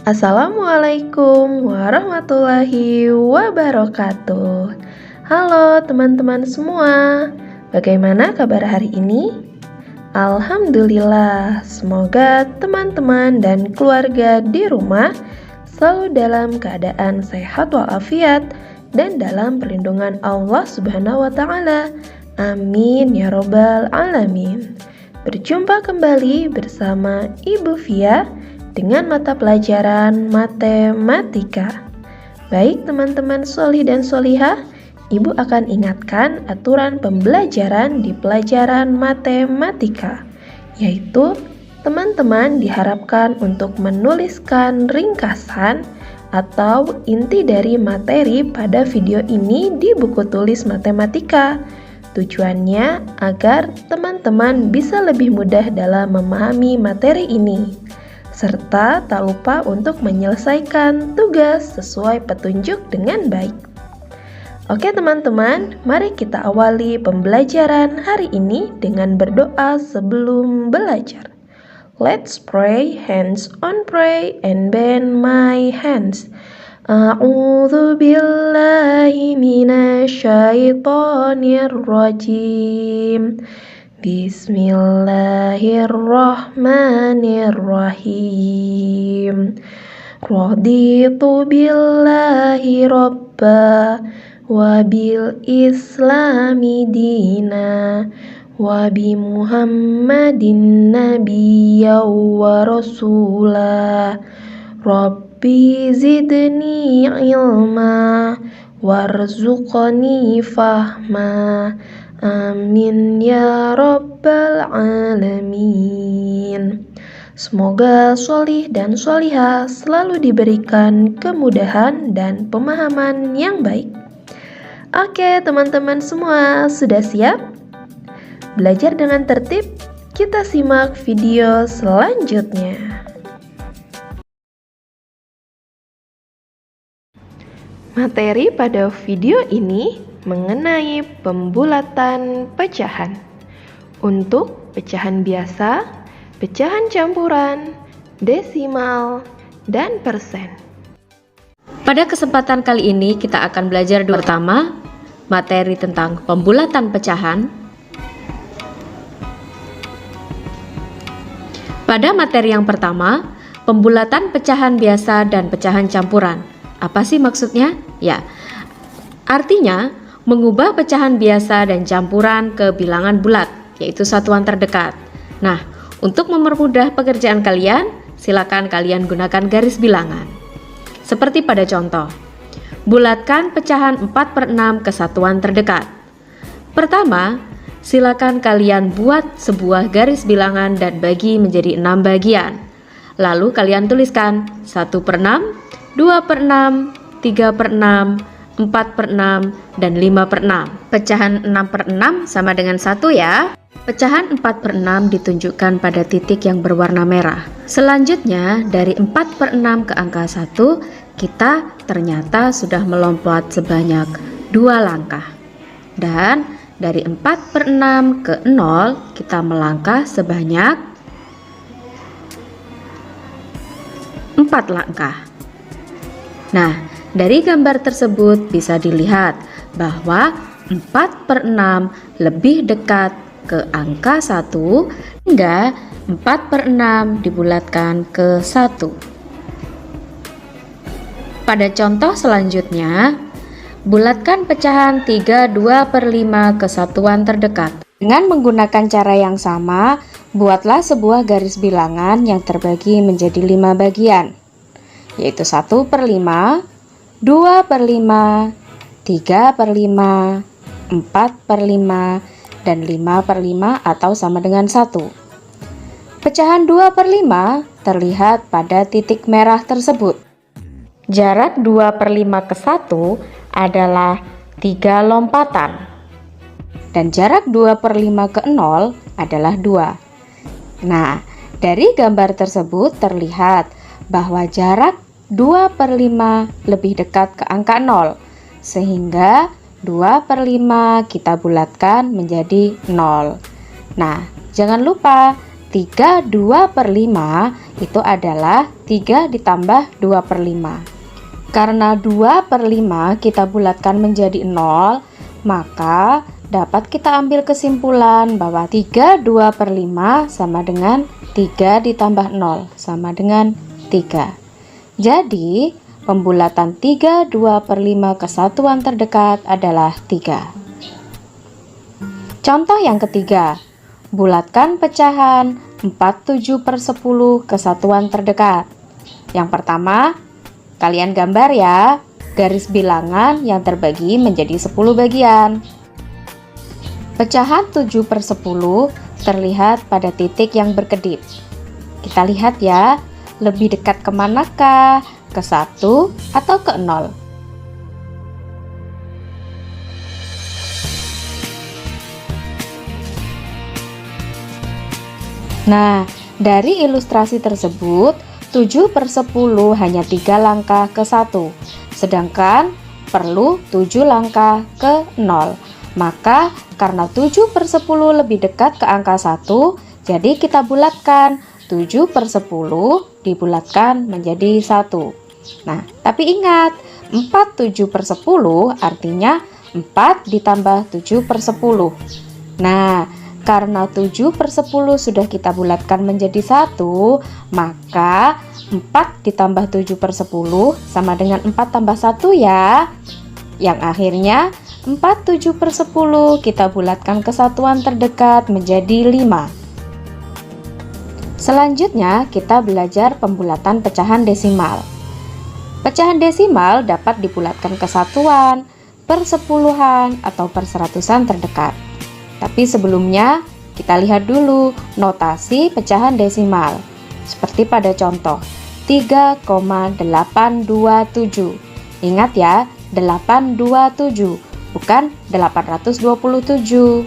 Assalamualaikum warahmatullahi wabarakatuh. Halo teman-teman semua, bagaimana kabar hari ini? Alhamdulillah, semoga teman-teman dan keluarga di rumah selalu dalam keadaan sehat walafiat dan dalam perlindungan Allah Subhanahu wa Ta'ala. Amin ya Robbal 'Alamin. Berjumpa kembali bersama Ibu Fia dengan mata pelajaran matematika. Baik teman-teman sholih dan sholihah, Ibu akan ingatkan aturan pembelajaran di pelajaran matematika, yaitu teman-teman diharapkan untuk menuliskan ringkasan atau inti dari materi pada video ini di buku tulis matematika. Tujuannya agar teman-teman bisa lebih mudah dalam memahami materi ini, serta tak lupa untuk menyelesaikan tugas sesuai petunjuk dengan baik. Oke teman-teman, mari kita awali pembelajaran hari ini dengan berdoa sebelum belajar. Let's pray, hands on pray and bend my hands. A'udzu billahi minasyaitonir rajim. Bismillahirrahmanirrahim. Raditu billahi robba wa bil islami dina wa bi muhammadin nabiyya wa rasulah. Rabbi zidni ilma warzuqni fahma. Amin ya Rabbal 'Alamin. Semoga sholih dan sholihah selalu diberikan kemudahan dan pemahaman yang baik. Oke teman-teman semua, sudah siap? Belajar dengan tertib? Kita simak video selanjutnya. Materi pada video ini mengenai pembulatan pecahan. Untuk pecahan biasa, pecahan campuran, desimal, dan persen. Pada kesempatan kali ini kita akan belajar pertama materi tentang pembulatan pecahan. Pada materi yang pertama, pembulatan pecahan biasa dan pecahan campuran. Apa sih maksudnya? Ya, artinya mengubah pecahan biasa dan campuran ke bilangan bulat, yaitu satuan terdekat. Nah, untuk mempermudah pekerjaan kalian, silakan kalian gunakan garis bilangan. Seperti pada contoh, bulatkan pecahan 4/6 ke satuan terdekat. Pertama, silakan kalian buat sebuah garis bilangan dan bagi menjadi 6 bagian. Lalu kalian tuliskan 1/6, 2/6, 3/6, 4/6, dan 5/6. Pecahan 6/6 sama dengan 1 ya. Pecahan 4/6 ditunjukkan pada titik yang berwarna merah. Selanjutnya dari 4/6 ke angka 1, kita ternyata sudah melompat sebanyak 2 langkah. Dan dari 4/6 ke 0, kita melangkah sebanyak 4 langkah. Nah, dari gambar tersebut bisa dilihat bahwa 4/6 lebih dekat ke angka 1 hingga 4/6 dibulatkan ke 1. Pada contoh selanjutnya, bulatkan pecahan 3/2/5 ke satuan terdekat. Dengan menggunakan cara yang sama, buatlah sebuah garis bilangan yang terbagi menjadi 5 bagian, yaitu 1/5, 2/5, 3/5, 4/5, dan 5/5 atau sama dengan 1. Pecahan 2/5 terlihat pada titik merah tersebut. Jarak 2/5 ke 1 adalah 3 lompatan. Dan jarak 2/5 ke 0 adalah 2. Nah, dari gambar tersebut terlihat bahwa jarak 2/5 lebih dekat ke angka 0, sehingga 2/5 kita bulatkan menjadi 0. Nah, jangan lupa 3/2/5 itu adalah 3 ditambah 2/5. Karena 2/5 kita bulatkan menjadi 0, maka dapat kita ambil kesimpulan bahwa 3 2/5 sama dengan 3 ditambah 0 sama dengan 3. Jadi, pembulatan 3 2/5 ke satuan terdekat adalah 3. Contoh yang ketiga, bulatkan pecahan 47/10 ke satuan terdekat. Yang pertama, kalian gambar ya, garis bilangan yang terbagi menjadi 10 bagian. Pecahan 7/10 terlihat pada titik yang berkedip. Kita lihat ya, lebih dekat kemanakah? Ke 1 atau ke 0? Nah, dari ilustrasi tersebut, 7/10 hanya 3 langkah ke 1, sedangkan perlu 7 langkah ke 0. Maka, karena 7/10 lebih dekat ke angka 1, jadi kita bulatkan. 7/10 dibulatkan menjadi 1. Nah, tapi ingat, 4/7/10 artinya 4 ditambah 7/10. Nah, karena 7/10 sudah kita bulatkan menjadi 1, maka 4 ditambah 7/10 sama dengan 4 tambah 1 ya. Yang akhirnya 4/7/10 kita bulatkan ke satuan terdekat menjadi 5. Selanjutnya kita belajar pembulatan pecahan desimal. Pecahan desimal dapat dibulatkan ke satuan, persepuluhan, atau perseratusan terdekat. Tapi sebelumnya, kita lihat dulu notasi pecahan desimal. Seperti pada contoh, 3,827. Ingat ya, 827, bukan 827.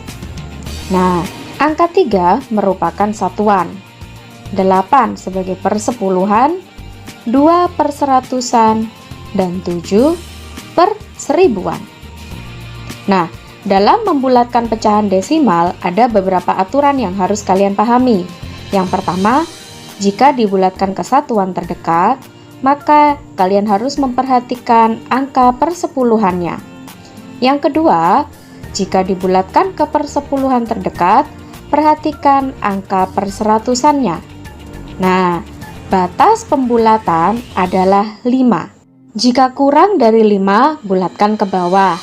Nah, angka 3 merupakan satuan. 8 sebagai persepuluhan, 2 perseratusan, dan 7 per seribuan. Nah, dalam membulatkan pecahan desimal, ada beberapa aturan yang harus kalian pahami. Yang pertama, jika dibulatkan ke satuan terdekat, maka kalian harus memperhatikan angka persepuluhannya. Yang kedua, jika dibulatkan ke persepuluhan terdekat, perhatikan angka perseratusannya. Nah, batas pembulatan adalah 5. Jika kurang dari 5, bulatkan ke bawah.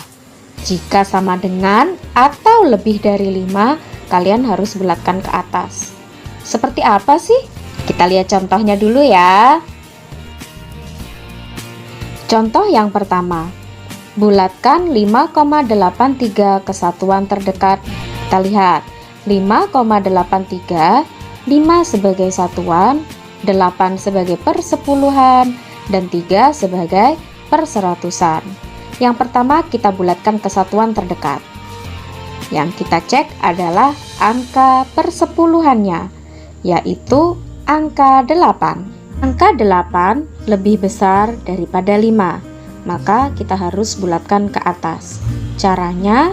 Jika sama dengan atau lebih dari 5, kalian harus bulatkan ke atas. Seperti apa sih? Kita lihat contohnya dulu ya. Contoh yang pertama, bulatkan 5,83 ke satuan terdekat. Kita lihat, 5,83, 5 sebagai satuan, 8 sebagai persepuluhan, dan 3 sebagai perseratusan. Yang pertama kita bulatkan ke satuan terdekat. Yang kita cek adalah angka persepuluhannya, yaitu angka 8. Angka 8 lebih besar daripada 5, maka kita harus bulatkan ke atas. Caranya,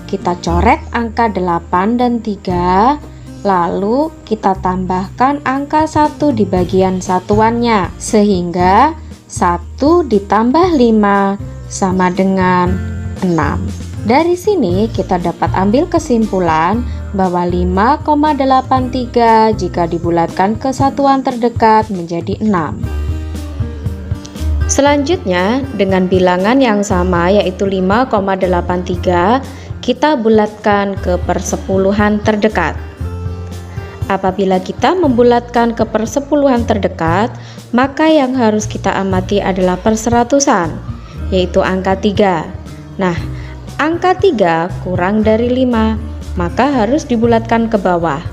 kita coret angka 8 dan 3, lalu kita tambahkan angka 1 di bagian satuannya, sehingga 1 ditambah 5 sama dengan 6. Dari sini kita dapat ambil kesimpulan bahwa 5,83 jika dibulatkan ke satuan terdekat menjadi 6. Selanjutnya, dengan bilangan yang sama yaitu 5,83, kita bulatkan ke persepuluhan terdekat. Apabila kita membulatkan ke persepuluhan terdekat, maka yang harus kita amati adalah perseratusan, yaitu angka 3. Nah, angka 3 kurang dari 5, maka harus dibulatkan ke bawah,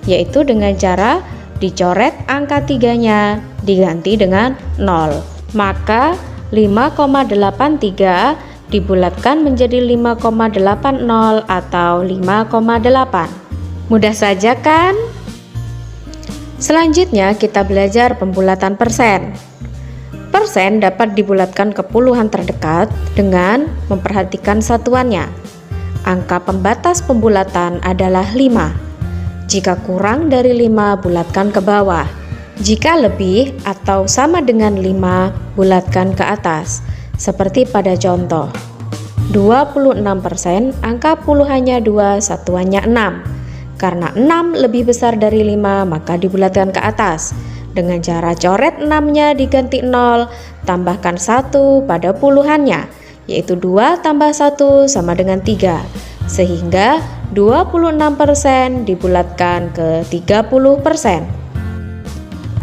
yaitu dengan cara dicoret angka 3-nya, diganti dengan 0. Maka 5,83 dibulatkan menjadi 5,80 atau 5,8. Mudah saja kan? Selanjutnya kita belajar pembulatan persen. Persen dapat dibulatkan ke puluhan terdekat dengan memperhatikan satuannya. Angka pembatas pembulatan adalah 5. Jika kurang dari 5, bulatkan ke bawah. Jika lebih atau sama dengan 5, bulatkan ke atas. Seperti pada contoh. 26%, angka puluhannya 2, satuannya 6. Karena 6 lebih besar dari 5, maka dibulatkan ke atas. Dengan cara coret 6-nya diganti 0, tambahkan 1 pada puluhannya, yaitu 2 tambah 1 sama dengan 3. Sehingga 26% dibulatkan ke 30%.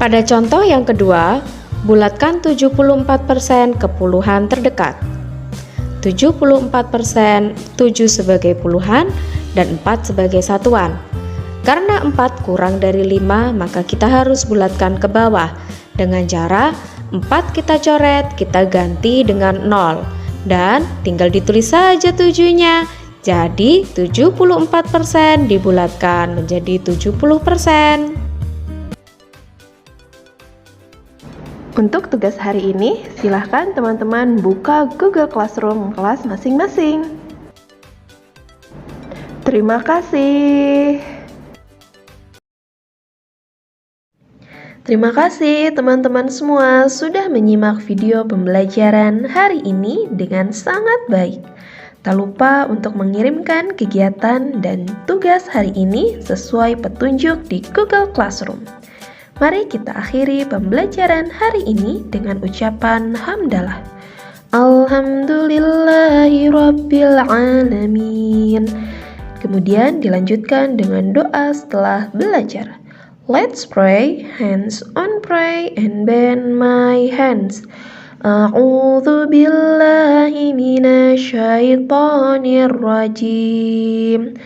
Pada contoh yang kedua, bulatkan 74% ke puluhan terdekat. 74%, 7 sebagai puluhan, dan 4 sebagai satuan. Karena 4 kurang dari 5, maka kita harus bulatkan ke bawah. Dengan cara 4 kita coret, kita ganti dengan 0. Dan tinggal ditulis saja 7-nya. Jadi 74% dibulatkan menjadi 70%. Untuk tugas hari ini, silahkan teman-teman buka Google Classroom kelas masing-masing. Terima kasih. Terima kasih teman-teman semua sudah menyimak video pembelajaran hari ini dengan sangat baik. Tak lupa untuk mengirimkan kegiatan dan tugas hari ini sesuai petunjuk di Google Classroom. Mari kita akhiri pembelajaran hari ini dengan ucapan hamdalah. Alhamdulillahirrabbilalamin. Kemudian dilanjutkan dengan doa setelah belajar. Let's pray, hands on pray and bend my hands. A'udzu billahi minasyaitonir rajim.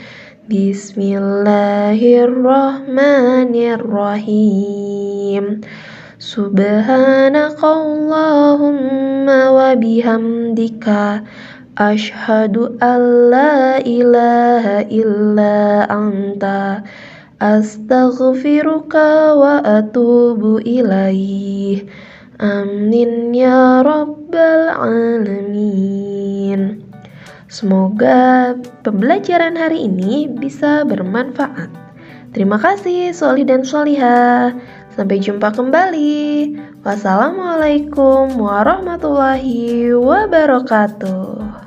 Bismillahirrahmanirrahim. Subhanakallahumma wa bihamdika asyhadu an la ilaha illa anta astaghfiruka wa atubu ilaih. Amin ya rabbal alamin. Semoga pembelajaran hari ini bisa bermanfaat. Terima kasih Sholih dan Sholihah. Sampai jumpa kembali. Wassalamualaikum warahmatullahi wabarakatuh.